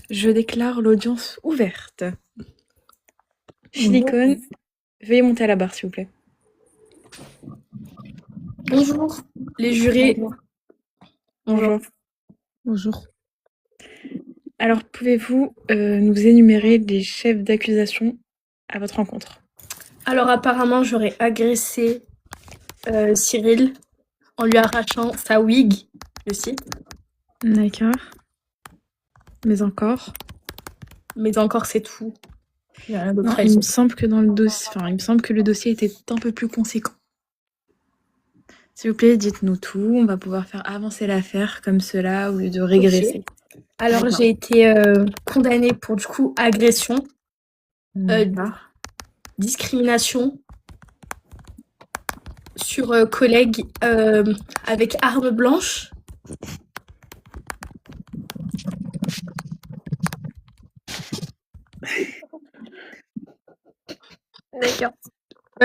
Je déclare l'audience ouverte. Silicone, veuillez monter à la barre, s'il vous plaît. Bonjour. Les jurés. Bonjour. Bonjour. Alors, pouvez-vous nous énumérer les chefs d'accusation à votre rencontre? Alors apparemment, j'aurais agressé Cyril en lui arrachant sa wig, le site. D'accord. Mais encore? Mais encore, c'est tout. Il y a rien d'autre Non, à il dire. me semble que dans le dossier, il me semble que le dossier était un peu plus conséquent. S'il vous plaît, dites-nous tout. On va pouvoir faire avancer l'affaire comme cela au lieu de régresser. Ok. Alors D'accord. j'ai été condamnée pour du coup agression, D'accord. discrimination sur collègue avec arme blanche. D'accord.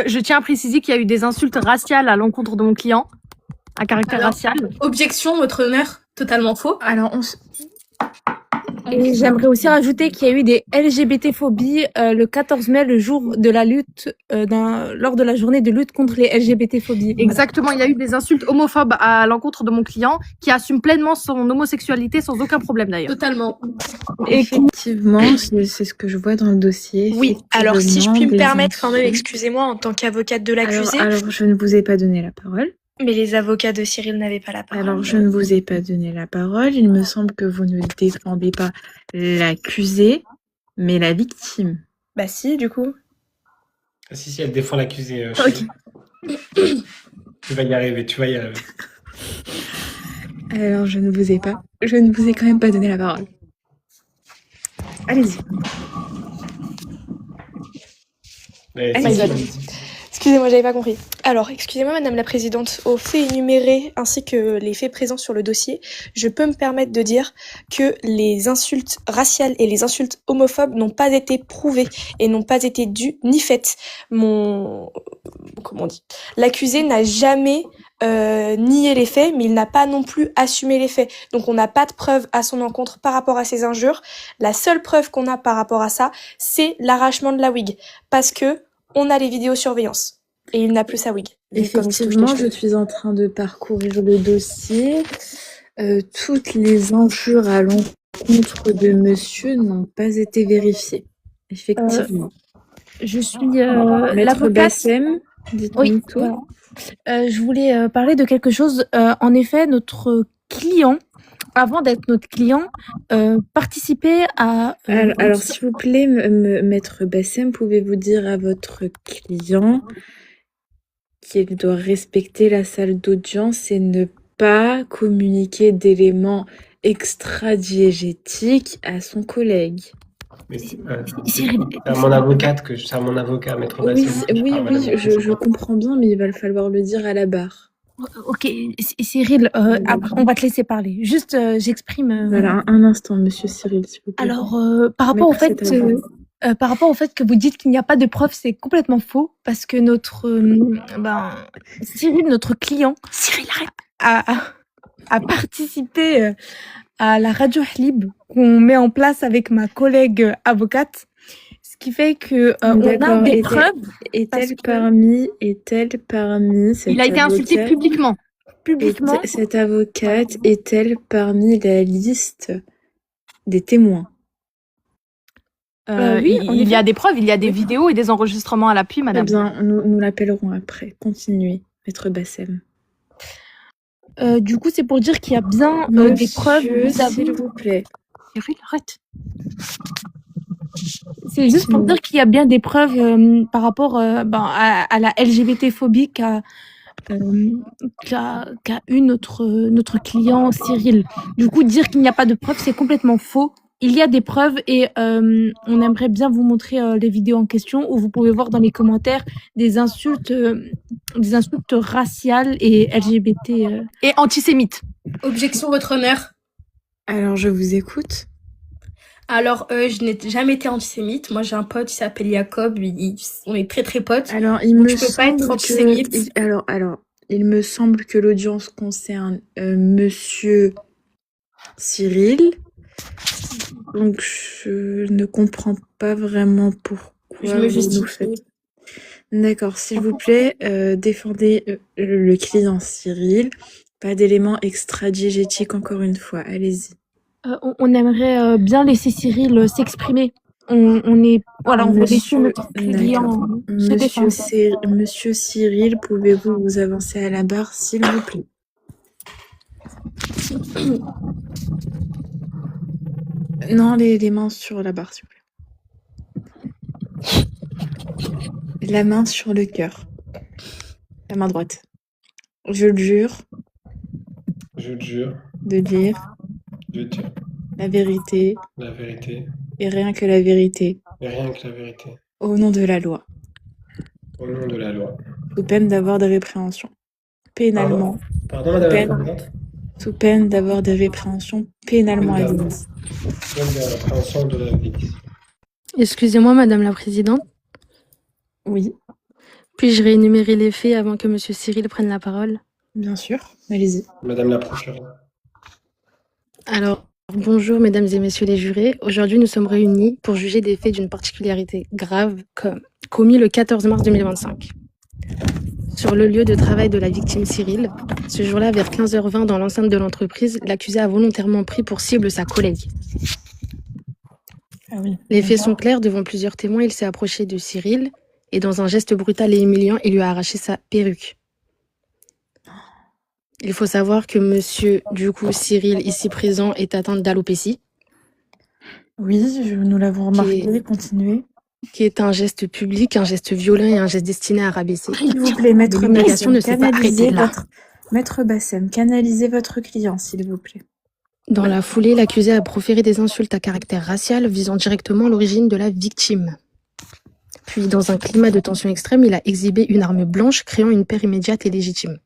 Je tiens à préciser qu'il y a eu des insultes raciales à l'encontre de mon client, à caractère Alors, racial. Objection, votre honneur, totalement faux. Alors, Et j'aimerais aussi rajouter qu'il y a eu des LGBT-phobies le 14 mai, le jour de la lutte, lors de la journée de lutte contre les LGBT-phobies. Exactement, il y a eu des insultes homophobes à l'encontre de mon client, qui assume pleinement son homosexualité sans aucun problème d'ailleurs. Totalement. Effectivement, c'est ce que je vois dans le dossier. Oui, alors si je puis me Des permettre quand même, insultes. excusez-moi, en tant qu'avocate de l'accusé, Alors, je ne vous ai pas donné la parole. mais les avocats de Cyril n'avaient pas la parole. Alors, je ne vous ai pas donné la parole. Il me semble que vous ne défendez pas l'accusé, mais la victime. Bah si, du coup. Ah, si, elle défend l'accusé. Ok. Tu vas y arriver, tu vas y arriver. Alors, je ne vous ai quand même pas donné la parole. Allez-y. Excusez-moi, j'avais pas compris. Alors, excusez-moi, Madame la Présidente, aux faits énumérés ainsi que les faits présents sur le dossier, je peux me permettre de dire que les insultes raciales et les insultes homophobes n'ont pas été prouvées et n'ont pas été dues ni faites. Comment on dit ? L'accusé n'a jamais nié les faits, mais il n'a pas non plus assumé les faits. Donc on n'a pas de preuve à son encontre par rapport à ces injures. La seule preuve qu'on a par rapport à ça, c'est l'arrachement de la wig. Parce que on a les vidéosurveillances. Et il n'a plus sa wig. Effectivement, je suis en train de parcourir le dossier. Toutes les injures à l'encontre de monsieur n'ont pas été vérifiées. Effectivement. Je suis Maître l'avocate. Bassem, dites-nous tout. Je voulais parler de quelque chose. En effet, notre client, avant d'être notre client, participait à... Alors, s'il vous plaît, Maître Bassem, pouvez-vous dire à votre client qu'il doit respecter la salle d'audience et ne pas communiquer d'éléments extra-diégétiques à son collègue? Mais c'est à mon avocate c'est à mon avocat, Maître Bassem. Oui, je comprends bien, mais il va falloir le dire à la barre. Ok, Cyril, après, on va te laisser parler. Juste, j'exprime... Voilà, un instant, monsieur Cyril, s'il vous plaît. Alors, par rapport au fait que vous dites qu'il n'y a pas de preuves, c'est complètement faux, parce que Cyril, notre client, a participé à la radio Hlib qu'on met en place avec ma collègue avocate, ce qui fait que on a des preuves. Est-elle parmi Il a été insulté publiquement. Cette avocate est-elle parmi la liste des témoins? Oui, il y a des preuves, il y a des vidéos et des enregistrements à l'appui, madame. Eh bien, nous l'appellerons après. Continuez, Maître Bassem. Du coup, c'est pour dire qu'il y a bien des preuves. S'il vous plaît. Cyril, arrête. C'est juste pour dire qu'il y a bien des preuves par rapport à la LGBT-phobie qu'a eu notre client Cyril. Du coup, dire qu'il n'y a pas de preuves, c'est complètement faux. Il y a des preuves et on aimerait bien vous montrer les vidéos en question où vous pouvez voir dans les commentaires des insultes raciales et LGBT. Et antisémites. Objection, votre honneur. Alors, je vous écoute. Alors, je n'ai jamais été antisémite. Moi, j'ai un pote, il s'appelle Jacob. On est très très potes. Alors, peux pas être antisémite. Alors, il me semble que l'audience concerne monsieur Cyril. Donc je ne comprends pas vraiment pourquoi Je me vous nous justifie. faites. D'accord, s'il vous plaît, défendez le client Cyril. Pas d'éléments extra-diégétiques encore une fois. Allez-y. On aimerait bien laisser Cyril s'exprimer. Voilà, on veut laisser notre client D'accord. se défendre. Monsieur Cyril, pouvez-vous vous avancer à la barre, s'il vous plaît? Non, les mains sur la barre, s'il vous plaît. La main sur le cœur. La main droite. Je le jure Je te jure de dire de dire la vérité la vérité et rien que la vérité, et rien que la vérité, au nom de la loi, au nom de la loi. sous peine d'avoir des répréhensions. Pénalement. Pardon, madame la Peine. présidente? Sous peine d'avoir des répréhensions pénalement Pénalement. admises. Peine de répréhension de la vie. Excusez-moi, Madame la Présidente. Oui, Puis-je réénumérer les faits avant que Monsieur Cyril prenne la parole? bien sûr. Allez-y. Madame la procureure. Alors, bonjour Mesdames et Messieurs les jurés. Aujourd'hui, nous sommes réunis pour juger des faits d'une particularité grave commis le 14 mars 2025. Sur le lieu de travail de la victime Cyril, ce jour-là, vers 15h20 dans l'enceinte de l'entreprise, l'accusé a volontairement pris pour cible sa collègue. Ah oui. Les faits sont clairs, devant plusieurs témoins, il s'est approché de Cyril et dans un geste brutal et humiliant, il lui a arraché sa perruque. Il faut savoir que monsieur, du coup, Cyril, ici présent, est atteint d'alopécie, Oui, nous l'avons remarqué. Continuez. qui est un geste public, un geste violent et un geste destiné à rabaisser. S'il vous plaît, maître L'humiliation Bassem, ne s'est pas canalisez arrêtée là. Maître Bassem, canalisez votre client, s'il vous plaît. Dans la foulée, l'accusé a proféré des insultes à caractère racial visant directement l'origine de la victime. Puis, dans un climat de tension extrême, il a exhibé une arme blanche, créant une peur immédiate et légitime.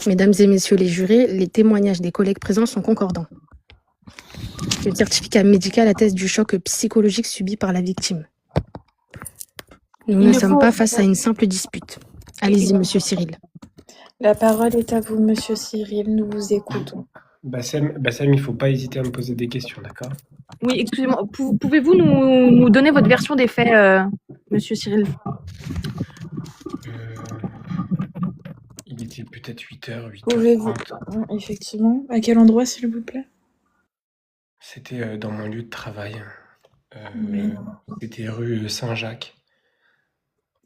Mesdames et messieurs les jurés, les témoignages des collègues présents sont concordants. Le certificat médical atteste du choc psychologique subi par la victime. Nous ne sommes pas face à une simple dispute. Allez-y, monsieur Cyril. La parole est à vous, monsieur Cyril, nous vous écoutons. Bassem, il faut pas hésiter à me poser des questions, d'accord? Oui, excusez-moi. Pouvez-vous nous donner votre version des faits, monsieur Cyril? Il était peut-être 8h, Pouvez-vous... 8h30. Effectivement. À quel endroit, s'il vous plaît? C'était dans mon lieu de travail. Oui. C'était rue Saint-Jacques,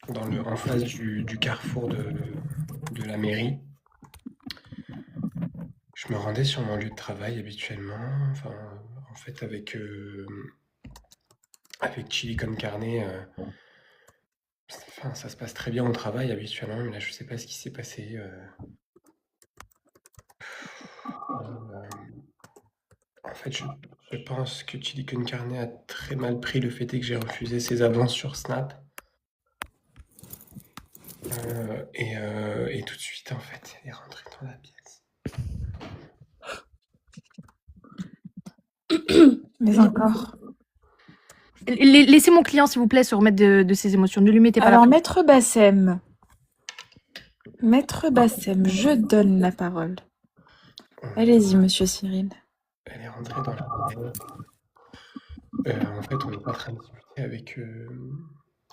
en face du carrefour de la mairie. Je me rendais sur mon lieu de travail habituellement, enfin, en fait avec chili con carne. Enfin, ça se passe très bien au travail habituellement, mais là je sais pas ce qui s'est passé. En fait, je pense que chili con carne a très mal pris le fait est que j'ai refusé ses avances sur Snap. Et tout de suite, en fait, elle est rentrée dans la pièce. Mais encore. Laissez mon client, s'il vous plaît, se remettre de ses émotions. Ne lui mettez pas Alors, la maître Bassem, je donne la parole. Allez-y, monsieur Cyril. Elle est rentrée dans la pièce. En fait, on est en train de discuter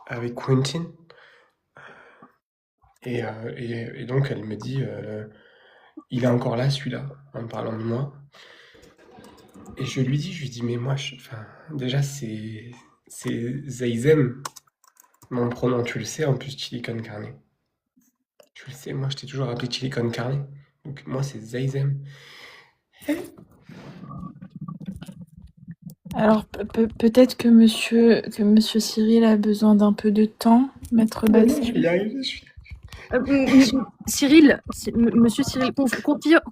avec Quentin. Et donc, elle me dit, il est encore là, celui-là, en me parlant de moi. Et je lui dis, mais moi, déjà, c'est Zaizem, mon pronom, tu le sais, en plus, chili con carne. Tu le sais, moi, je t'ai toujours appelé chili con carne. Donc, moi, c'est Zaizem. Alors, peut-être que monsieur Cyril a besoin d'un peu de temps, maître Bassem. Je vais y arriver, Cyril, monsieur Cyril,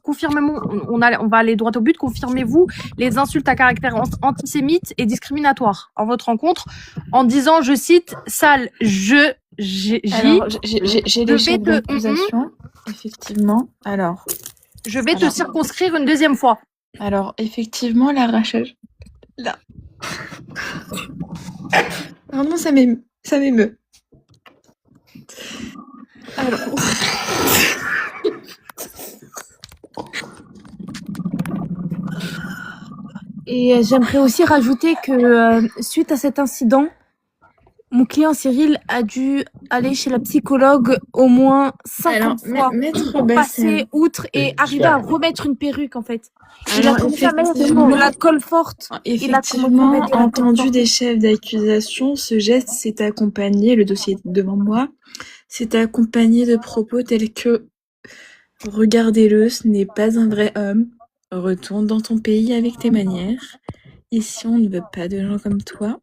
confirmez-moi, on va aller droit au but, confirmez-vous les insultes à caractère antisémite et discriminatoire en votre rencontre en disant, je cite, sale, j'ai les chefs d'accusation, effectivement. Alors, je vais te circonscrire une deuxième fois. Alors, effectivement, l'arrachage. Là. Pardon, ça m'émeut. Alors. Et j'aimerais aussi rajouter que suite à cet incident, mon client Cyril a dû aller chez la psychologue au moins 50 fois Maître pour Bassem. passer outre et arriver à remettre une perruque en fait. Il a Alors, commencé à mettre effectivement, de la colle forte. effectivement, mettre de la entendu colle des chefs d'accusation, ce geste s'est accompagné, le dossier est devant moi, s'est accompagné de propos tels que regardez-le, ce n'est pas un vrai homme, retourne dans ton pays avec tes manières. Ici, on ne veut pas de gens comme toi.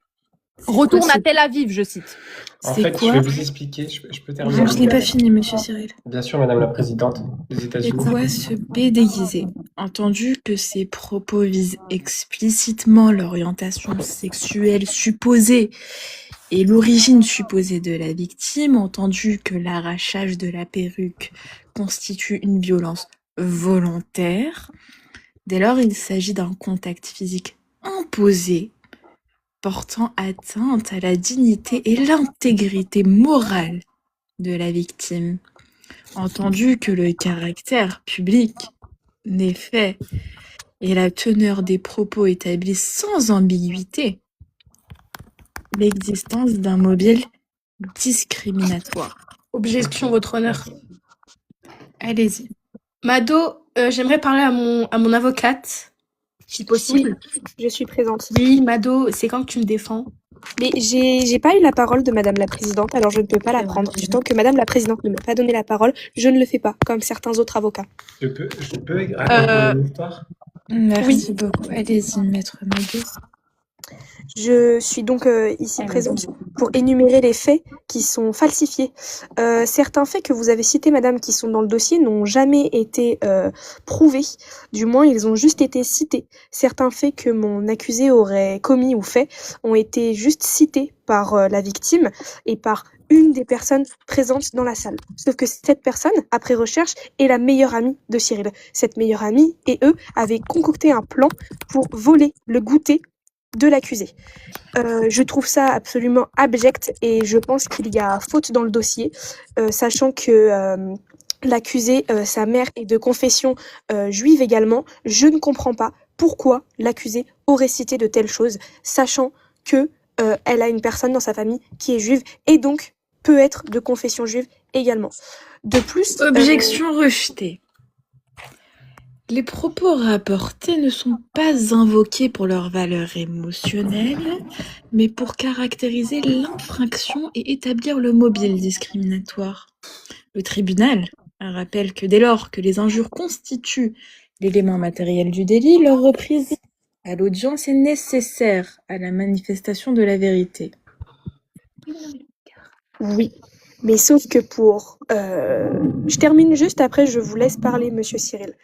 C'est Retourne quoi à ce- Tel Aviv, je cite. En C'est fait, je quoi vais vous expliquer, je peux terminer. Je n'ai pas fini, monsieur Cyril. Bien sûr, Madame la Présidente des C'est États-Unis. quoi ce P déguisé? Entendu que ces propos visent explicitement l'orientation sexuelle supposée et l'origine supposée de la victime, entendu que l'arrachage de la perruque constitue une violence volontaire, dès lors il s'agit d'un contact physique imposé portant atteinte à la dignité et l'intégrité morale de la victime. Entendu que le caractère public des faits et la teneur des propos établissent sans ambiguïté l'existence d'un mobile discriminatoire. Objection, votre honneur. Allez-y. Mado, j'aimerais parler à mon avocate, si possible. Je suis présente. Oui, Mado, c'est quand que tu me défends? Mais j'ai pas eu la parole de Madame la Présidente, alors je ne peux pas la prendre. Du temps que Madame la Présidente ne m'a pas donné la parole, je ne le fais pas, comme certains autres avocats. Je peux raconter mon histoire? Merci beaucoup. Allez-y, maître Mado. Je suis donc ici présente pour énumérer les faits qui sont falsifiés. Certains faits que vous avez cités, madame, qui sont dans le dossier, n'ont jamais été prouvés. Du moins, ils ont juste été cités. Certains faits que mon accusé aurait commis ou fait ont été juste cités par la victime et par une des personnes présentes dans la salle. Sauf que cette personne, après recherche, est la meilleure amie de Cyril. Cette meilleure amie et eux avaient concocté un plan pour voler le goûter de l'accusé. Je trouve ça absolument abject et je pense qu'il y a faute dans le dossier, sachant que l'accusé, sa mère est de confession juive également. Je ne comprends pas pourquoi l'accusé aurait cité de telles choses, sachant que elle a une personne dans sa famille qui est juive et donc peut être de confession juive également. De plus, Objection rejetée. Les propos rapportés ne sont pas invoqués pour leur valeur émotionnelle, mais pour caractériser l'infraction et établir le mobile discriminatoire. Le tribunal rappelle que dès lors que les injures constituent l'élément matériel du délit, leur reprise à l'audience est nécessaire à la manifestation de la vérité. oui, mais sauf que pour... je termine juste, après je vous laisse parler, monsieur Cyril.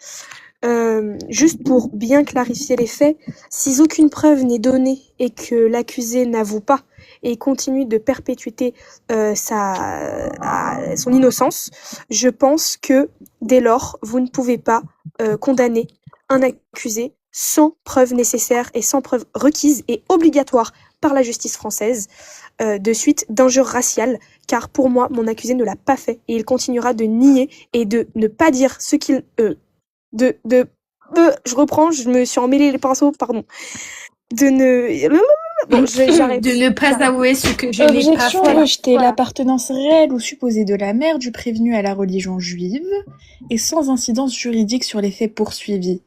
Juste pour bien clarifier les faits, si aucune preuve n'est donnée et que l'accusé n'avoue pas et continue de perpétuer son innocence, je pense que dès lors, vous ne pouvez pas condamner un accusé sans preuve nécessaire et sans preuve requise et obligatoire par la justice française de suite d'injure raciale, car pour moi, mon accusé ne l'a pas fait et il continuera de nier et de ne pas dire ce qu'il... je reprends, je me suis emmêlé les pinceaux, pardon. J'arrête. De ne pas avouer ce que je n'ai pas Objection fait. rejetée. L'appartenance réelle ou supposée de la mère du prévenu à la religion juive est sans incidence juridique sur les faits poursuivis.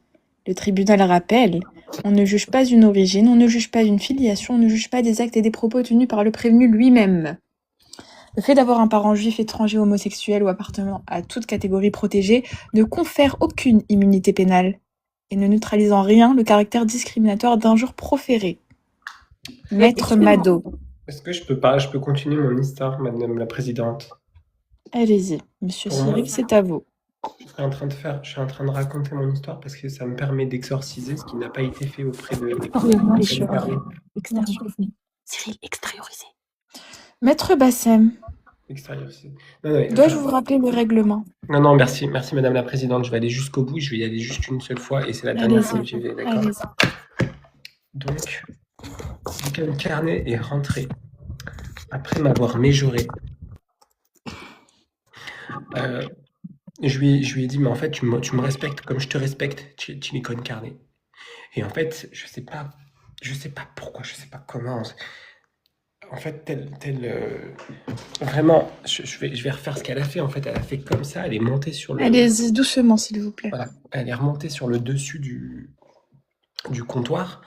Le tribunal rappelle, on ne juge pas une origine, on ne juge pas une filiation, on ne juge pas des actes et des propos tenus par le prévenu lui-même. Le fait d'avoir un parent juif étranger homosexuel ou appartenant à toute catégorie protégée ne confère aucune immunité pénale et ne neutralise en rien le caractère discriminatoire d'injures proférées. Maître Mado. Est-ce que je peux continuer mon histoire, Madame la Présidente? Allez-y, monsieur Pour moi, Cyril, c'est à vous. Je suis en train de raconter mon histoire parce que ça me permet d'exorciser ce qui n'a pas été fait auprès de Cyril, extériorisé. Maître Bassem, extérioriser. dois-je vous rappeler le règlement? Non, merci Madame la Présidente. Je vais aller jusqu'au bout. Je vais y aller juste une seule fois et c'est la dernière fois que j'y vais, d'accord? Allez-y. Donc, Michael Carnet est rentré après m'avoir méjoré. Je lui ai dit, mais en fait, tu me respectes comme je te respecte, Chili Con Carnet. Et en fait, je sais pas pourquoi, je sais pas comment. En fait, vraiment, je vais refaire ce qu'elle a fait. En fait, elle a fait comme ça, elle est montée sur le. Allez-y doucement, s'il vous plaît. Voilà, elle est remontée sur le dessus du comptoir.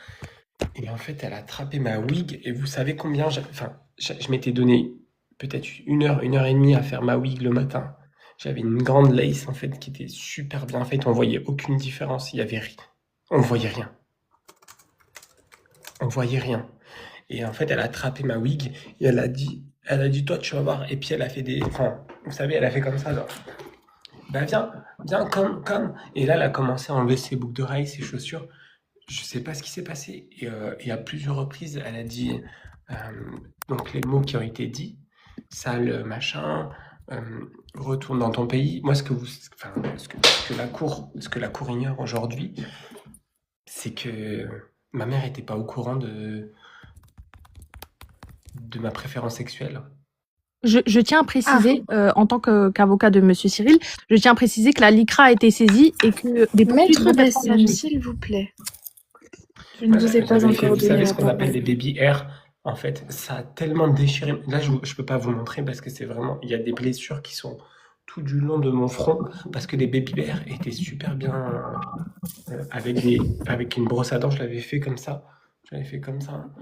Et en fait, elle a attrapé ma wig. Et vous savez combien je m'étais donné peut-être 1 heure et demie à faire ma wig le matin. J'avais une grande lace en fait qui était super bien faite. On voyait aucune différence. Il y avait rien. On voyait rien. On voyait rien. Et en fait, elle a attrapé ma wig et elle a dit, toi, tu vas voir. Et puis elle a fait vous savez, elle a fait comme ça, genre. Bah viens, comme. Et là, elle a commencé à enlever ses boucles d'oreilles, ses chaussures. Je sais pas ce qui s'est passé. Et à plusieurs reprises, elle a dit donc les mots qui ont été dits, sale machin, retourne dans ton pays. Moi, ce que la cour ignore aujourd'hui, c'est que ma mère était pas au courant de ma préférence sexuelle. Je tiens à préciser, en tant qu'avocat de Monsieur Cyril, je tiens à préciser que la LICRA a été saisie et que des poursuites Maître vont être Bassem, engagées. s'il vous plaît. Je ne vous ai pas J'avais fait, encore vous donné savez la ce qu'on appelle parole. des baby hair. En fait, ça a tellement déchiré. Là, je peux pas vous montrer parce que c'est vraiment. Il y a des blessures qui sont tout du long de mon front parce que les baby hair étaient super bien avec une brosse à dents. Je l'avais fait comme ça.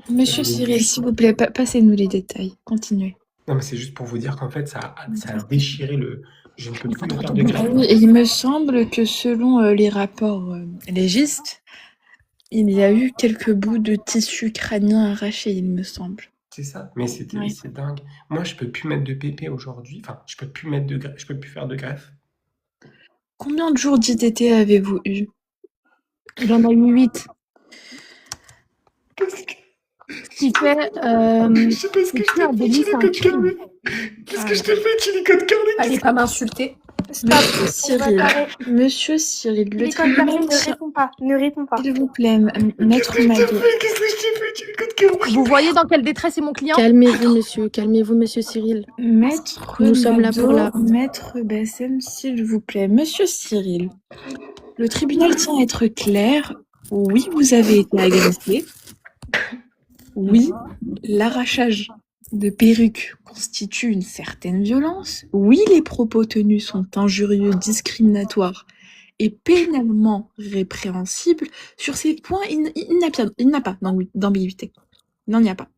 Monsieur Cyril, s'il vous plaît, passez-nous les détails. Continuez. Non, mais c'est juste pour vous dire qu'en fait, ça a déchiré le. Je ne peux plus me faire de greffe. Oui, et il me semble que selon les rapports légistes, il y a eu quelques bouts de tissu crânien arrachés, il me semble. C'est ça, mais c'est dingue. Moi, je peux plus mettre de PP aujourd'hui. Enfin, je peux plus mettre de greffe. Je peux plus faire de greffe. Combien de jours d'ITT avez-vous eu? Il en a eu 8. Ce qui fait... Je sais pas ce que je faire t'ai des fait, listes, Chili un Code crime. Carnet. Qu'est-ce que je t'ai fait, Chili Code Carnet? Allez pas m'insulter. Monsieur Cyril, Monsieur Cyril, le tribunal Ne réponds pas. s'il vous plaît, Maître Qu'est-ce Mago. que je t'ai fait, Chili Code Carnet? Vous voyez dans quelle détresse est mon client? Calmez-vous, monsieur Cyril. Maître Nous sommes là pour Mado, Maître Bassem, s'il vous plaît. Monsieur Cyril, le tribunal tient à être clair. Oui, vous avez été agressé. Oui, l'arrachage de perruques constitue une certaine violence. Oui, les propos tenus sont injurieux, discriminatoires et pénalement répréhensibles. Sur ces points, il n'a pas d'ambiguïté. Il n'en y a pas.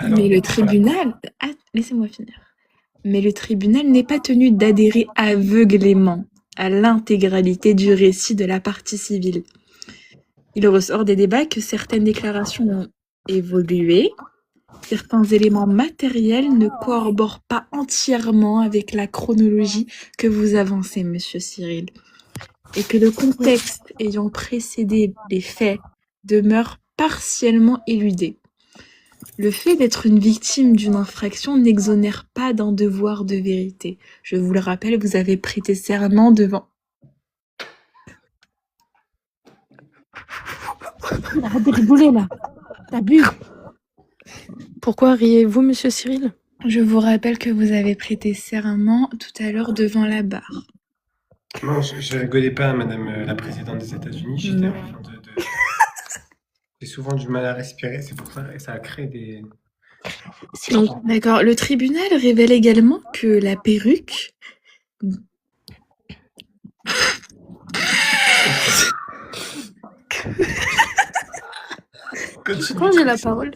Alors, Mais le voilà. tribunal... Ah, laissez-moi finir. Mais le tribunal n'est pas tenu d'adhérer aveuglément à l'intégralité du récit de la partie civile. Il ressort des débats que certaines déclarations ont évolué, certains éléments matériels ne corroborent pas entièrement avec la chronologie que vous avancez, Monsieur Cyril, et que le contexte ayant précédé les faits demeure partiellement éludé. Le fait d'être une victime d'une infraction n'exonère pas d'un devoir de vérité. Je vous le rappelle, vous avez prêté serment devant... Arrête de rigoler, là. T'as bu. Pourquoi riez-vous, monsieur Cyril? Je vous rappelle que vous avez prêté serment tout à l'heure devant la barre. Non, je rigolais pas, madame la présidente des États-Unis. J'étais en train de... J'ai souvent du mal à respirer, c'est pour ça que ça a créé des... D'accord. Le tribunal révèle également que la perruque... Quand j'ai la parole.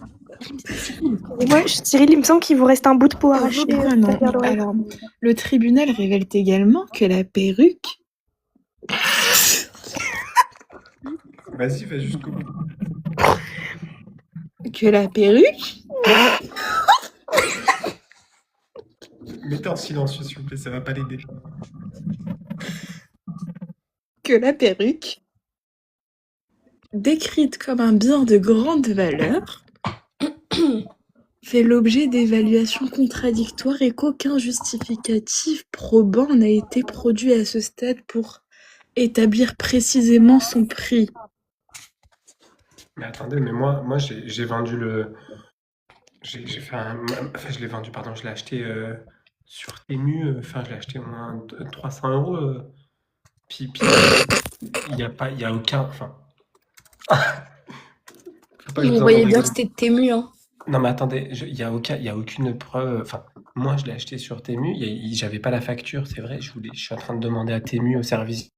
Et moi, Cyril, il me semble qu'il vous reste un bout de peau arraché. Non. Alors, le tribunal révèle également que la perruque... Vas-y, va jusqu'au bout. Que la perruque... Mettez en silencieux, s'il vous plaît, ça va pas l'aider. Que la perruque, décrite comme un bien de grande valeur, fait l'objet d'évaluations contradictoires et qu'aucun justificatif probant n'a été produit à ce stade pour établir précisément son prix. Mais attendez, mais moi j'ai vendu le... J'ai fait un... Enfin, je l'ai vendu, pardon, je l'ai acheté sur Temu, enfin, je l'ai acheté au moins 300 €. Puis il y a aucun. Enfin. Faut pas que je Vous vous voyez entende bien que rigoler. c'était Temu, hein. Non, mais attendez, il y a aucune preuve. Enfin, moi, je l'ai acheté sur Temu. J'avais pas la facture, c'est vrai. Je suis en train de demander à Temu, au service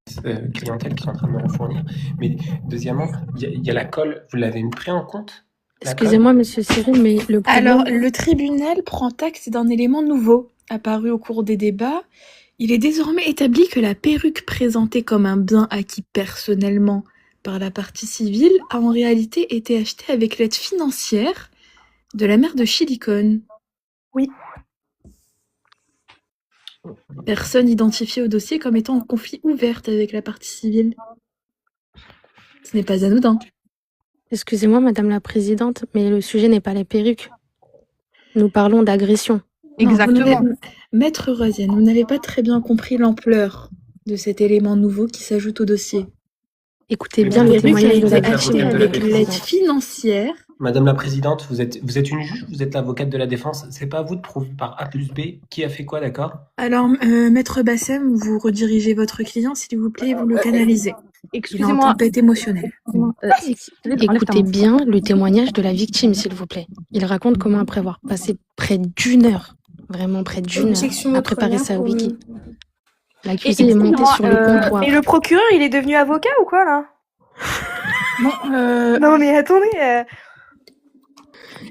clientèle, qui sont en train de me le fournir. Mais deuxièmement, il y a la colle. Vous l'avez pris en compte, la colle? Excusez-moi, monsieur Cyril, mais le Alors, problème... le tribunal prend acte d'un élément nouveau apparu au cours des débats. Il est désormais établi que la perruque présentée comme un bien acquis personnellement par la partie civile a en réalité été achetée avec l'aide financière de la mère de Chilicone. Oui. Personne identifiée au dossier comme étant en conflit ouvert avec la partie civile. Ce n'est pas anodin. Excusez-moi, madame la présidente, mais le sujet n'est pas les perruques. Nous parlons d'agression. Non, vous Exactement. n'avez- Maître Rosienne, vous n'avez pas très bien compris l'ampleur de cet élément nouveau qui s'ajoute au dossier. Écoutez Mais bien vous le êtes- témoignage Perruque de qui la a été l'avocate achetée de la avec défense. l'aide financière. Madame la présidente, vous êtes une juge, vous êtes l'avocate de la défense. C'est pas à vous de prouver par A plus B qui a fait quoi, d'accord? Alors, Maître Bassem, vous redirigez votre client, s'il vous plaît, vous le canalisez. Il est en Excusez-moi. tempête émotionnelle. Cyril, enlève ta Écoutez main. bien le témoignage de la victime, s'il vous plaît. Il raconte comment, après avoir passé près d'une heure, vraiment près d'une heure, Objection à préparer première sa pour wiki, le- l'accusé est monté excusez-moi, sur le comptoir. Et le procureur, il est devenu avocat ou quoi, là? Non, Non, mais attendez.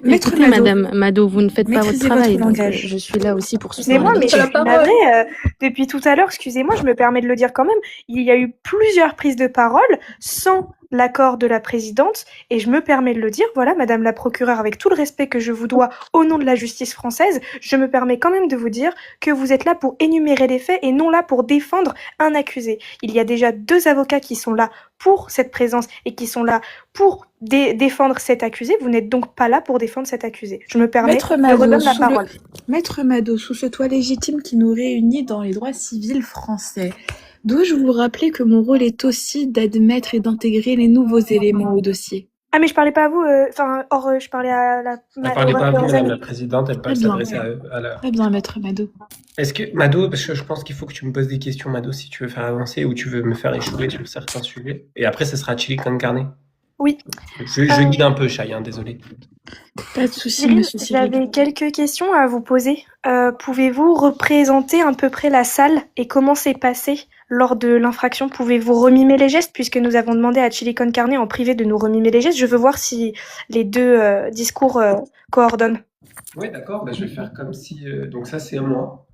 Maître Écoutez, Mado, madame Mado, vous ne faites pas votre maîtrisez travail, votre donc langage. je suis là aussi pour soutenir Excusez-moi, la mais je victime. la suis parole. navrée. Depuis tout à l'heure, excusez-moi, je me permets de le dire quand même. Il y a eu plusieurs prises de parole sans l'accord de la présidente, et je me permets de le dire. Voilà, madame la procureure, avec tout le respect que je vous dois au nom de la justice française, je me permets quand même de vous dire que vous êtes là pour énumérer les faits et non là pour défendre un accusé. Il y a déjà 2 avocats qui sont là pour cette présence et qui sont là pour défendre cet accusé. Vous n'êtes donc pas là pour défendre cet accusé. Je me permets, Maître je Mado, redonne la sous le- parole. Maître Mado, sous ce toit légitime qui nous réunit dans les droits civils français, dois-je vous rappeler que mon rôle est aussi d'admettre et d'intégrer les nouveaux éléments au dossier? Ah, mais je parlais pas à vous, je parlais à la... Elle parlait pas à vous, aux madame amis. la présidente, elle Très bien. s'adressait à la... Très bien, Maître Mado. Est-ce que, Mado, parce que je pense qu'il faut que tu me poses des questions, Mado, si tu veux faire avancer ou tu veux me faire échouer sur certains sujets. Et après, ça sera Chili con carne. Oui. Je guide un peu, Chai, hein, désolé. Pas de souci, Cyril, monsieur Cyril. j'avais quelques questions à vous poser. Pouvez-vous représenter à peu près la salle et comment s'est passé lors de l'infraction? Pouvez-vous remimer les gestes, puisque nous avons demandé à Chili con carne en privé de nous remimer les gestes? Je veux voir si les deux discours coordonnent. Ouais, d'accord, bah, je vais faire comme si... donc ça, c'est moi.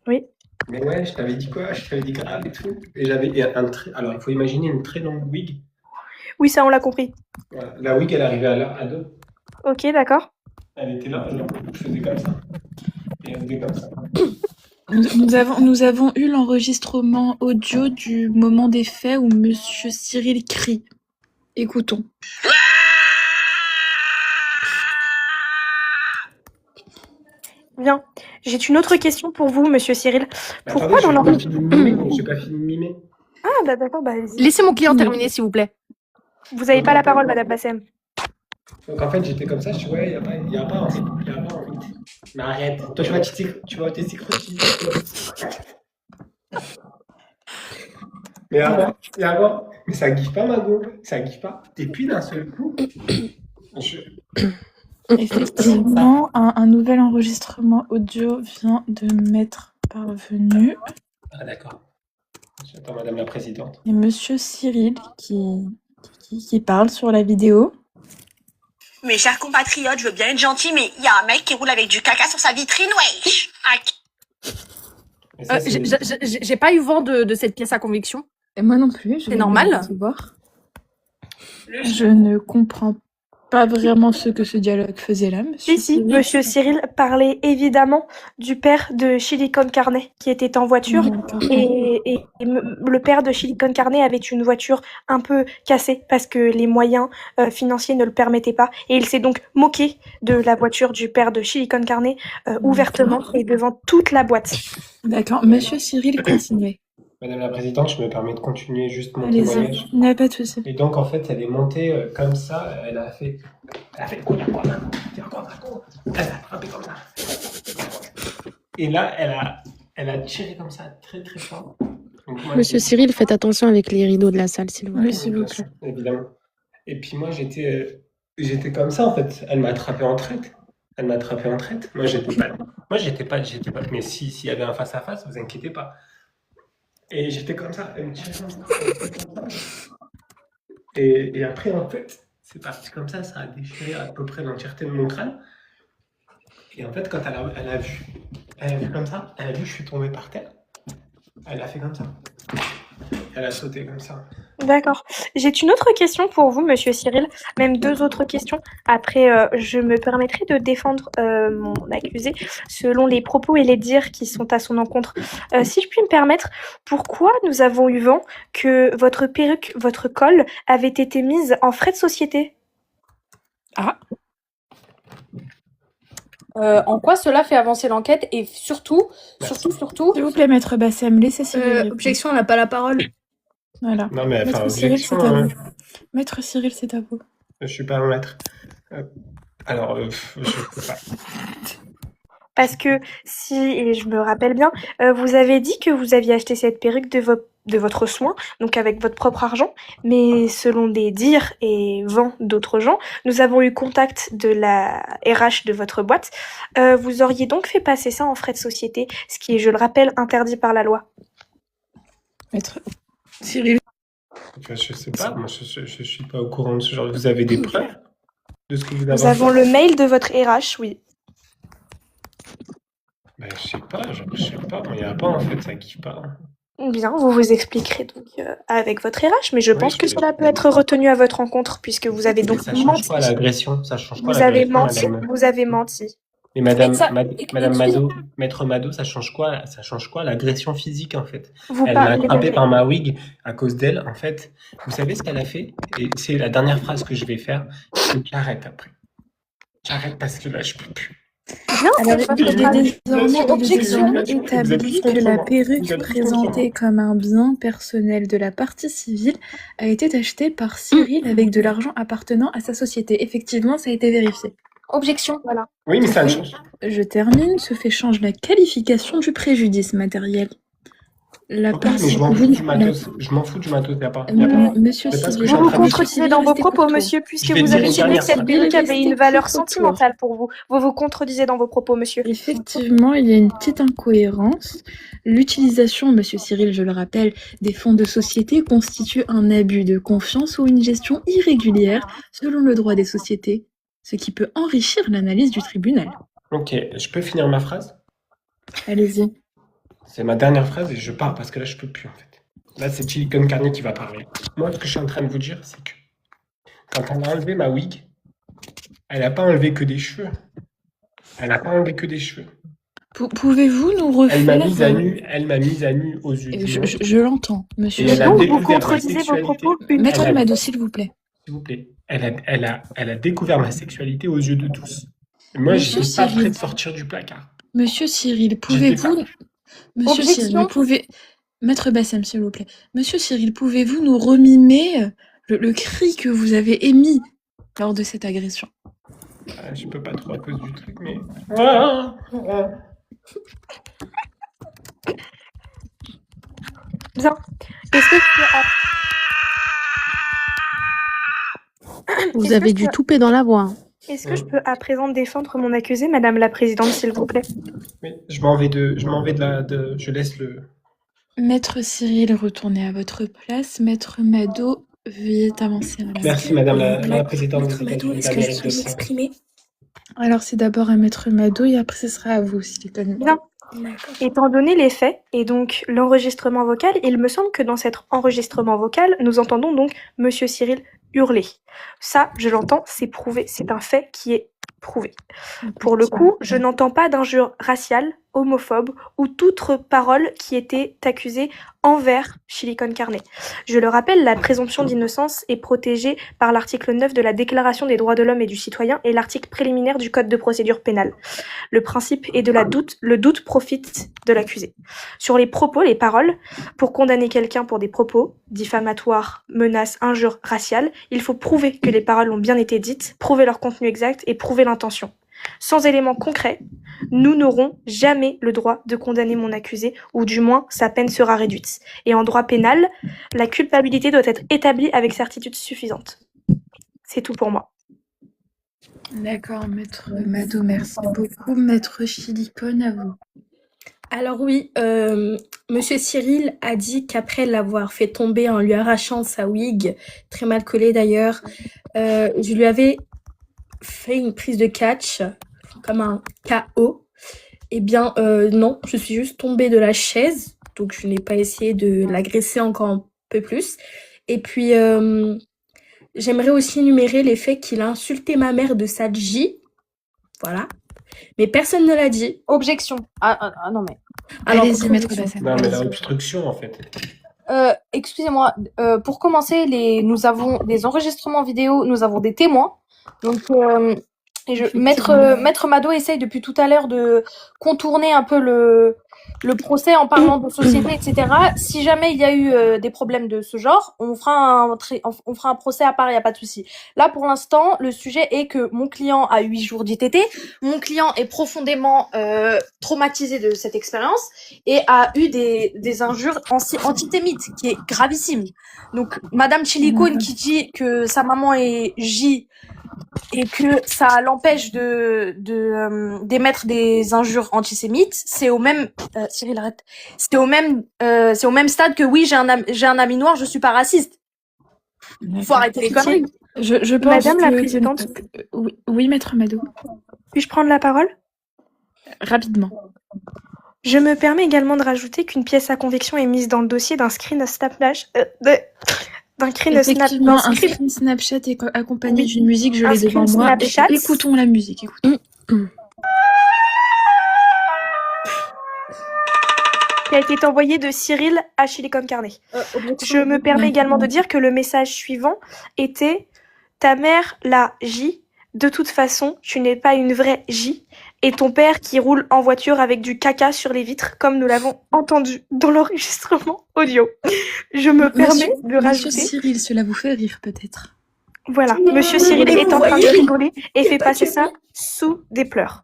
Oui. Mais ouais, je t'avais dit quoi? Je t'avais dit grave et tout. Et j'avais alors, il faut imaginer une très longue wig. Oui, ça, on l'a compris. Voilà. La wig, elle arrivait à 2. Ok, d'accord. Elle était là, genre, je faisais comme ça. Et elle faisait comme ça. Nous avons eu l'enregistrement audio du moment des faits où monsieur Cyril crie. Écoutons. Bien. J'ai une autre question pour vous, monsieur Cyril. Mais Pourquoi attendez, dans j'ai pas fini de mimer, j'ai pas fini de mimer. Ah, bah d'accord, bah allez-y. Laissez mon client terminer, s'il vous plaît. Vous n'avez pas la parole, madame Bassem. Donc en fait, j'étais comme ça, je dis ouais, il y a pas envie. Mais arrête, toi tu vas t'écroquiller. Mais avant, mais ça giffe pas, Mago, ça giffe pas. Et puis d'un seul coup, Effectivement, un nouvel enregistrement audio vient de m'être parvenu. Ah d'accord. J'attends Madame la Présidente. Et monsieur Cyril qui parle sur la vidéo. Mes chers compatriotes, je veux bien être gentil, mais il y a un mec qui roule avec du caca sur sa vitrine, wesh. Mais ça, c'est- J'ai pas eu vent de cette pièce à conviction. Et moi non plus. C'est normal. Je ne comprends pas vraiment ce que ce dialogue faisait là, monsieur. Si, monsieur Cyril parlait évidemment du père de Chili con carne qui était en voiture. Et le père de Chili con carne avait une voiture un peu cassée parce que les moyens financiers ne le permettaient pas. Et il s'est donc moqué de la voiture du père de Chili con carne ouvertement et devant toute la boîte. D'accord, monsieur Cyril, continuez. Madame la Présidente, je me permets de continuer juste mon Allez-y, témoignage. il n'y a pas de souci. Et donc en fait, elle est montée comme ça, elle a fait le coup de la poire, t'es encore un coup. Elle a frappé comme ça. Et là, elle a tiré comme ça très très fort. Donc moi, Monsieur Cyril, faites attention avec les rideaux de la salle, s'il vous plaît. Oui, s'il vous bien plaît. sûr, évidemment. Et puis moi, j'étais comme ça, en fait. Elle m'a attrapé en traite. Elle m'a attrapé en traite. J'étais pas. Mais s'il y avait un face-à-face, vous inquiétez pas. Et j'étais comme ça. Elle me tirait comme ça. Elle me tirait comme ça. Et après, en fait, c'est parti comme ça a déchiré à peu près l'entièreté de mon crâne. Et en fait, quand elle a vu comme ça, elle a vu que je suis tombé par terre. Elle a fait comme ça. Elle a sauté comme ça. D'accord. J'ai une autre question pour vous, monsieur Cyril, même 2 autres questions. Après, je me permettrai de défendre mon accusé selon les propos et les dires qui sont à son encontre. Si je puis me permettre, pourquoi nous avons eu vent que votre perruque, votre col avait été mise en frais de société? En quoi cela fait avancer l'enquête et surtout, Merci. S'il vous plaît, maître Bassem, laissez Cyril répondre. Objection, elle n'a pas la parole. Voilà. Non, mais enfin, Maître Cyril, objection, c'est à vous. Maître Cyril, c'est à vous. je suis pas un maître. Alors, je sais pas. Parce que si, et je me rappelle bien, vous avez dit que vous aviez acheté cette perruque de votre soin, donc avec votre propre argent, mais selon des dires et vents d'autres gens, nous avons eu contact de la RH de votre boîte. Vous auriez donc fait passer ça en frais de société, ce qui est, je le rappelle, interdit par la loi. Maître Cyril. Enfin, je sais pas, moi je suis pas au courant de ce genre. Vous avez des preuves de ce que vous avez Nous avons fait? le mail de votre RH, oui. Ben, je sais pas, moi, il n'y a pas en fait, ça kiffe pas. Bien, vous vous expliquerez donc avec votre RH, mais je Oui, pense que je- cela peut être retenu à votre rencontre, puisque vous avez donc Ça change menti. quoi l'agression? Ça change quoi Vous avez l'agression, menti, madame? vous avez menti. Mais madame, Mais ça- madame Mado, maître Mado, ça change quoi l'agression physique en fait? Vous Elle m'a parlez attrapé par ma wig à cause d'elle, en fait. Vous savez ce qu'elle a fait? Et c'est la dernière phrase que je vais faire. C'est que j'arrête après. J'arrête parce que là, je peux plus. Bien, Alors, c'est il est désormais Objection. établi que la perruque présentée comme un bien personnel de la partie civile a été achetée par Cyril avec de l'argent appartenant à sa société. Effectivement, ça a été vérifié. Objection. Voilà. Oui, mais ça ne change. Je termine. Ce fait change la qualification du préjudice matériel. La Ok, mais je m'en fous du matos. Je m'en fous du matos, y a pas. Monsieur C'est pas ce que Cyril, je suis en Vous vous train de dire. contredisez dans vos Restez propos, courtois. monsieur, puisque Je vais vous dire avez une estimé dernière que cette phrase. perruque avait Restez une valeur courtois. sentimentale pour vous. Vous vous contredisez dans vos propos, monsieur. Effectivement, il y a une petite incohérence. L'utilisation, monsieur Cyril, je le rappelle, des fonds de société constitue un abus de confiance ou une gestion irrégulière selon le droit des sociétés, ce qui peut enrichir l'analyse du tribunal. Ok, je peux finir ma phrase? Allez-y. C'est ma dernière phrase et je pars parce que là, je peux plus en fait. Là, c'est Silicon Carnet qui va parler. Moi, ce que je suis en train de vous dire, c'est que quand elle a enlevé ma wig, elle n'a pas enlevé que des cheveux. Elle n'a pas enlevé que des cheveux. Pouvez-vous nous Elle m'a refaire... mise à nu. Elle m'a mise à nu aux yeux du monde. Je l'entends, monsieur. Et elle a Donc, vous découvert ma contredisez vos sexualité. propos une Maître Elle a- Mado, s'il vous plaît. S'il vous plaît. Elle a découvert ma sexualité aux yeux de tous. Et moi, je Monsieur n'étais pas Cyril. prêt de sortir du placard. Monsieur Cyril, J'étais pouvez-vous... pas. Monsieur Objection. Cyril, vous pouvez... Maître Bassem, s'il vous plaît. Monsieur Cyril, pouvez-vous nous remimer le cri que vous avez émis lors de cette agression? Je peux pas trop à cause du truc, mais. Ah, ah. Bien. Est-ce que je peux Vous Est-ce avez que du je peux- toupet dans la voix. Est-ce que je peux à présent défendre mon accusé, madame la présidente, s'il vous plaît? Oui, je m'en vais je laisse le. Maître Cyril, retournez à votre place. Maître Mado, veuillez avancer. à la Merci, madame la présidente Maître Mado, est-ce que je peux m'exprimer? Alors, c'est d'abord à Maître Mado et après, ce sera à vous, Silicon. Bien. D'accord. Étant donné les faits et donc l'enregistrement vocal, il me semble que dans cet enregistrement vocal, nous entendons donc Monsieur Cyril hurler. Ça, je l'entends, c'est prouvé, c'est un fait qui est prouvé. Pour le coup, je n'entends pas d'injures raciales, homophobes ou toute parole qui était accusée envers Silicon Carnet. Je le rappelle, la présomption d'innocence est protégée par l'article 9 de la Déclaration des droits de l'homme et du citoyen et l'article préliminaire du Code de procédure pénale. Le principe est le doute profite de l'accusé. Sur les propos, les paroles, pour condamner quelqu'un pour des propos diffamatoires, menaces, injures raciales, il faut prouver que les paroles ont bien été dites, prouver leur contenu exact et prouver l'intention. sans éléments concrets, nous n'aurons jamais le droit de condamner mon accusé, ou du moins sa peine sera réduite. Et en droit pénal, la culpabilité doit être établie avec certitude suffisante. C'est tout pour moi. D'accord, maître Mado, merci beaucoup. Maître Chilicone, à vous. Alors oui, Monsieur Cyril a dit qu'après l'avoir fait tomber en lui arrachant sa wig, très mal collée d'ailleurs, je lui avais fait une prise de catch, comme un KO. Eh bien, non, je suis juste tombée de la chaise, donc je n'ai pas essayé de l'agresser encore un peu plus. Et puis, j'aimerais aussi énumérer les faits qu'il a insulté ma mère de sale J. Voilà. Mais personne ne l'a dit. Objection. Ah non, mais. Alors, Allez-y, maître Bassem. Non, mais la allez-y. obstruction, en fait. Excusez-moi, pour commencer, nous avons des enregistrements vidéo, nous avons des témoins. Donc, Maître Mado essaye depuis tout à l'heure de contourner un peu le procès en parlant de société, etc. Si jamais il y a eu des problèmes de ce genre, on fera un procès à part, il n'y a pas de souci. Là, pour l'instant, le sujet est que mon client a 8 jours d'ITT, mon client est profondément traumatisé de cette expérience et a eu des injures antisémites, qui est gravissime. Donc, Madame Chilicone qui dit que sa maman est J et que ça l'empêche d'émettre des injures antisémites, c'est au même Cyril arrête. C'est au même stade que oui, j'ai un ami noir, je suis pas raciste. Faut arrêter les conneries. Je pense Madame la que- présidente. Oui, maître Mado. Puis-je prendre la parole? Rapidement. Je me permets également de rajouter qu'une pièce à conviction est mise dans le dossier d'un screen Snapflash, d'un screen Effectivement, un screen- screen Snapchat est accompagné Oui, d'une musique, je un l'ai devant screen moi. Snapchat. Écoutons la musique, écoutons. qui a été envoyé de Cyril à Chilicone Carnet. Je me permets également de dire que le message suivant était « Ta mère, la J, de toute façon, tu n'es pas une vraie J, et ton père qui roule en voiture avec du caca sur les vitres, comme nous l'avons entendu dans l'enregistrement audio. » Je me permets de Monsieur rajouter... Cyril, cela vous fait rire peut-être. Voilà, Monsieur Cyril est en train de rigoler et fait passer ça sous des pleurs.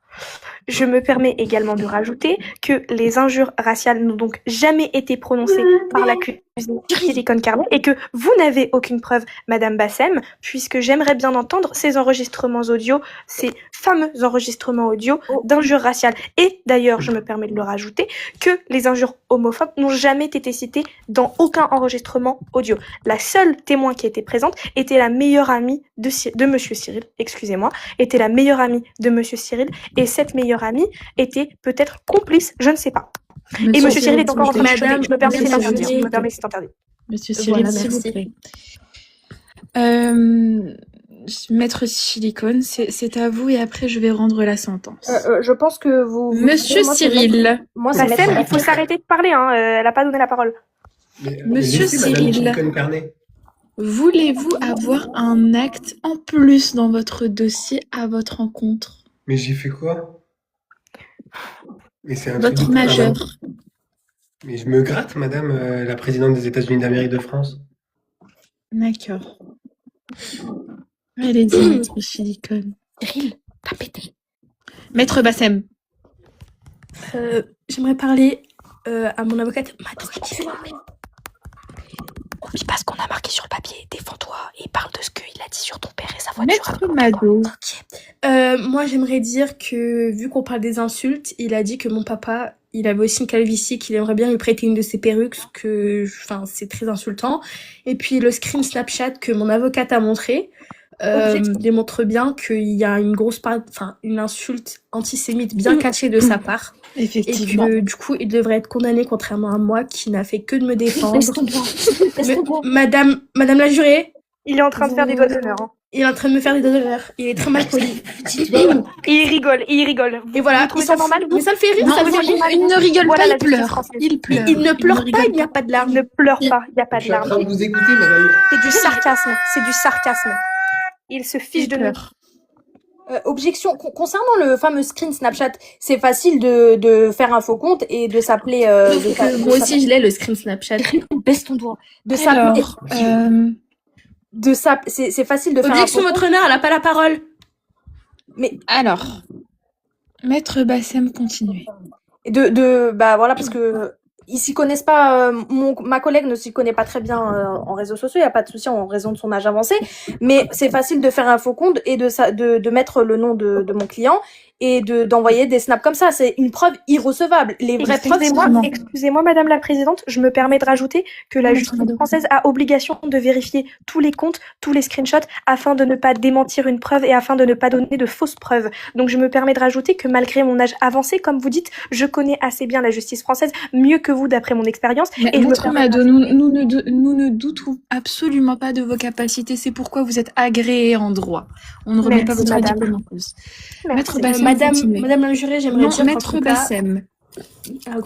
Je me permets également de rajouter que les injures raciales n'ont donc jamais été prononcées par l'accusé Chilicone Carnet et que vous n'avez aucune preuve, Madame Bassem, puisque j'aimerais bien entendre ces enregistrements audio, ces fameux enregistrements audio d'injures raciales. Et d'ailleurs, je me permets de le rajouter, que les injures homophobes n'ont jamais été citées dans aucun enregistrement audio. La seule témoin qui était présente était la meilleure amie de Monsieur Cyril, excusez-moi, était la meilleure amie de Monsieur Cyril, et cette meilleure amie était peut-être complice, je ne sais pas. Et Monsieur Cyril est encore en train de chialer. Je me permets, c'est interdit. Je me permets, c'est interdit. Monsieur Cyril, Voilà, s'il vous merci. plaît. Maître Chilicone, c'est à vous et après je vais rendre la sentence. Je pense que vous... Monsieur moi, c'est Cyril, Moi, c'est Bassem, Maître- il faut s'arrêter de parler, hein. Elle n'a pas donné la parole. Mais Monsieur laissez Madame Cyril. Chilicone Carnet. voulez-vous avoir un acte en plus dans votre dossier à votre encontre? Mais j'ai fait quoi? Mais c'est un truc Votre de fou, majeur. madame. Mais je me gratte, madame la présidente des États-Unis d'Amérique de France. D'accord. Allez-y, maître Chilicone. Cyril, t'as pété. Maître Bassem. J'aimerais parler à mon avocate. Oublie pas ce qu'on a marqué sur le papier. Défends-toi et parle de ce qu'il a dit sur ton père et sa voiture. Maître Mado. Moi, j'aimerais dire que, vu qu'on parle des insultes, il a dit que mon papa, il avait aussi une calvitie, qu'il aimerait bien lui prêter une de ses perruques, c'est très insultant. Et puis, le screen Snapchat que mon avocate a montré, démontre bien qu'il y a une insulte antisémite bien cachée de sa part. Et Effectivement. que, du coup, il devrait être condamné, contrairement à moi, qui n'a fait que de me défendre. Madame la jurée, Il est en train de faire des doigts d'honneur. Hein. il est en train de me faire des doigts d'honneur. Il est très mal poli. Et il rigole. Et voilà, Vous trouvez ça normal, vous? mais ça le fait rire, Non, ça veut dire il ne rigole Voilà pas, la il justice pleure. française. Il pleure. il ne pleure pas, rigole il n'y a pas de larmes. Ne pleure pas, il n'y a pas Je de suis en train larmes. de vous écouter, madame. C'est du sarcasme, c'est du sarcasme. Il se fiche de nous. pleure. Objection. Concernant le fameux screen Snapchat, c'est facile de faire un faux compte et de s'appeler... Moi aussi, je l'ai, le screen Snapchat. Baisse ton doigt. De s'appeler... Alors, C'est facile de faire un Objection, faux compte. votre honneur, elle n'a pas la parole. alors, Maître Bassem, continuez. Et bah voilà, parce que ils s'y connaissent pas, ma collègue ne s'y connaît pas très bien en réseaux sociaux, il n'y a pas de souci en raison de son âge avancé, mais c'est facile de faire un faux compte et de mettre le nom de mon client et d'envoyer des snaps comme ça. C'est une preuve irrecevable. Les vraies preuves, Excusez-moi, Madame la Présidente, je me permets de rajouter que la justice française a obligation de vérifier tous les comptes, tous les screenshots, afin de ne pas démentir une preuve et afin de ne pas donner de fausses preuves. Donc je me permets de rajouter que malgré mon âge avancé, comme vous dites, je connais assez bien la justice française, mieux que vous d'après mon expérience. Mais Maître Mado, nous ne doutons absolument pas de vos capacités, c'est pourquoi vous êtes agréé en droit. On ne remet pas votre diplôme en cause. Maître Bassem, Madame la jurée, j'aimerais dire Maître Bassem,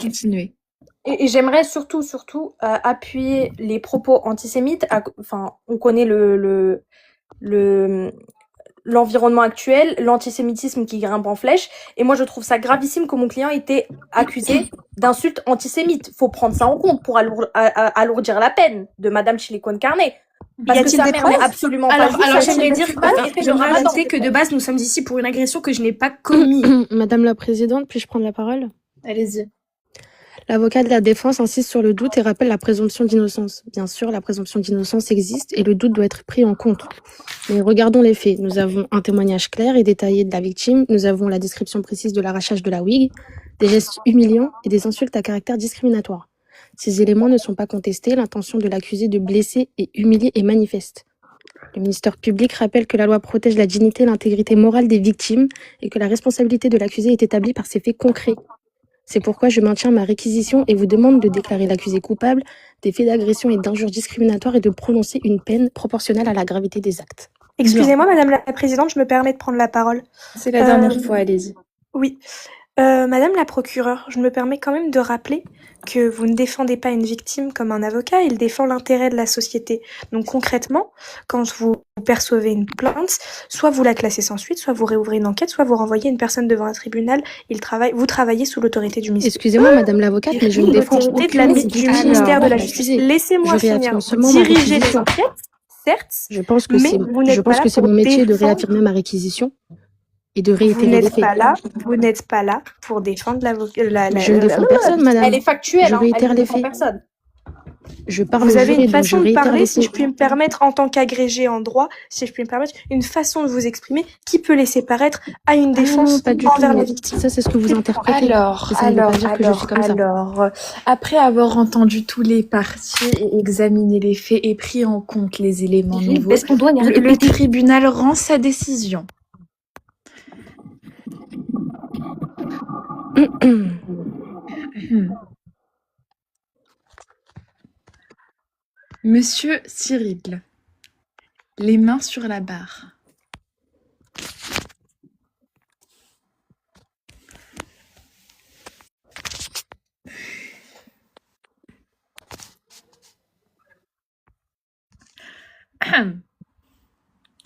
continuez. Et j'aimerais surtout appuyer les propos antisémites. Enfin, on connaît l'environnement actuel, l'antisémitisme qui grimpe en flèche. Et moi, je trouve ça gravissime que mon client ait été accusé d'insultes antisémites. Faut prendre ça en compte pour alourdir la peine de Madame Chilicone Carnet. Parce que ça n'est absolument pas juste. Alors j'aimerais rajouter que de base, nous sommes ici pour une agression que je n'ai pas commise. Madame la Présidente, puis-je prendre la parole? Allez-y. L'avocat de la défense insiste sur le doute et rappelle la présomption d'innocence. Bien sûr, la présomption d'innocence existe et le doute doit être pris en compte. Mais regardons les faits. Nous avons un témoignage clair et détaillé de la victime. Nous avons la description précise de l'arrachage de la wig, des gestes humiliants et des insultes à caractère discriminatoire. Ces éléments ne sont pas contestés. L'intention de l'accusé de blesser et humilier est manifeste. Le ministère public rappelle que la loi protège la dignité et l'intégrité morale des victimes et que la responsabilité de l'accusé est établie par ses faits concrets. C'est pourquoi je maintiens ma réquisition et vous demande de déclarer l'accusé coupable des faits d'agression et d'injures discriminatoires et de prononcer une peine proportionnelle à la gravité des actes. Excusez-moi, Madame la Présidente, je me permets de prendre la parole. C'est la dernière fois, allez-y. Oui. Madame la procureure, je me permets quand même de rappeler que vous ne défendez pas une victime comme un avocat, il défend l'intérêt de la société. Donc concrètement, quand vous percevez une plainte, soit vous la classez sans suite, soit vous réouvrez une enquête, soit vous renvoyez une personne devant un tribunal, vous travaillez sous l'autorité du ministère. Excusez-moi, Madame l'avocate, mais je ne défends aucune du ministère de la Justice. Laissez-moi finir diriger les enquêtes, certes, je pense que c'est mon métier de réaffirmer ma réquisition et de réitérer les faits. Vous n'êtes pas là pour défendre Je ne défends personne, madame. Elle est factuelle, je réitère les faits. Personne. Je parle vous avez une donc façon de parler, si je puis me permettre, en tant qu'agrégé en droit, si je puis me permettre, une façon de vous exprimer qui peut laisser paraître à une défense envers la victime. Ça, c'est ce que vous interprétez. Alors, après avoir entendu tous les parties et examiné les faits et pris en compte les éléments nouveaux, le tribunal rend sa décision. Monsieur Cyril, les mains sur la barre.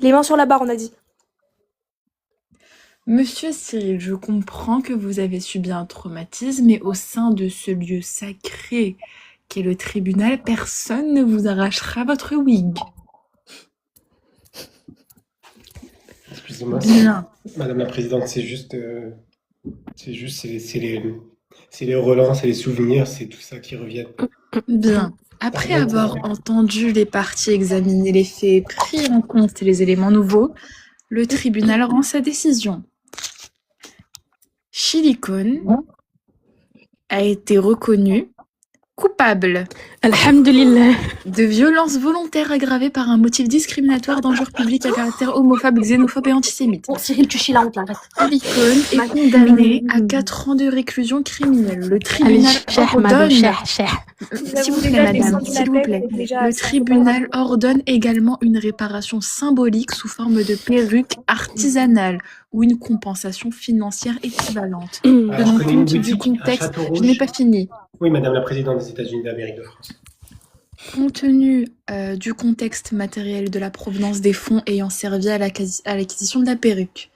Les mains sur la barre, on a dit. Monsieur Cyril, je comprends que vous avez subi un traumatisme, mais au sein de ce lieu sacré qu'est le tribunal, personne ne vous arrachera votre wig. Excusez-moi, Madame la Présidente, c'est les relents, c'est les souvenirs, c'est tout ça qui reviennent. Bien. Après avoir entendu les parties examiner les faits, pris en compte les éléments nouveaux, le tribunal rend sa décision. Chilicone a été reconnu coupable Alhamdulillah. de violences volontaires aggravées par un motif discriminatoire d'injure publique à caractère homophobe, xénophobe et antisémite. Bon, Cyril, tu chies la honte, là. Chilicone est condamné à 4 ans de réclusion criminelle. Le tribunal ordonne... S'il vous plaît, madame, s'il vous plaît. Le tribunal ordonne également une réparation symbolique sous forme de perruque artisanale ou une compensation financière équivalente. Tenant compte du contexte... Je n'ai pas fini. Oui, Madame la Présidente des États-Unis d'Amérique de France. Compte tenu du contexte matériel de la provenance des fonds ayant servi à l'acquisition de la perruque,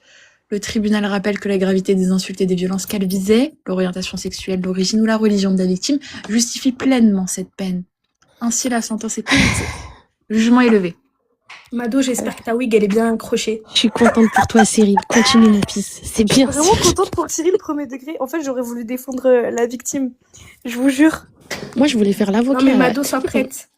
le tribunal rappelle que la gravité des insultes et des violences qu'elle visait, l'orientation sexuelle, l'origine ou la religion de la victime, justifie pleinement cette peine. Ainsi, la sentence est prononcée. Le jugement est levé. Mado, j'espère que ta wig, elle est bien accrochée. Je suis contente pour toi, Cyril. Continue, mon fils. C'est Je suis bien. vraiment contente pour Cyril, premier degré. En fait, j'aurais voulu défendre la victime. Je vous jure. Moi, je voulais faire Non, l'avocat. mais Mado, sois prête.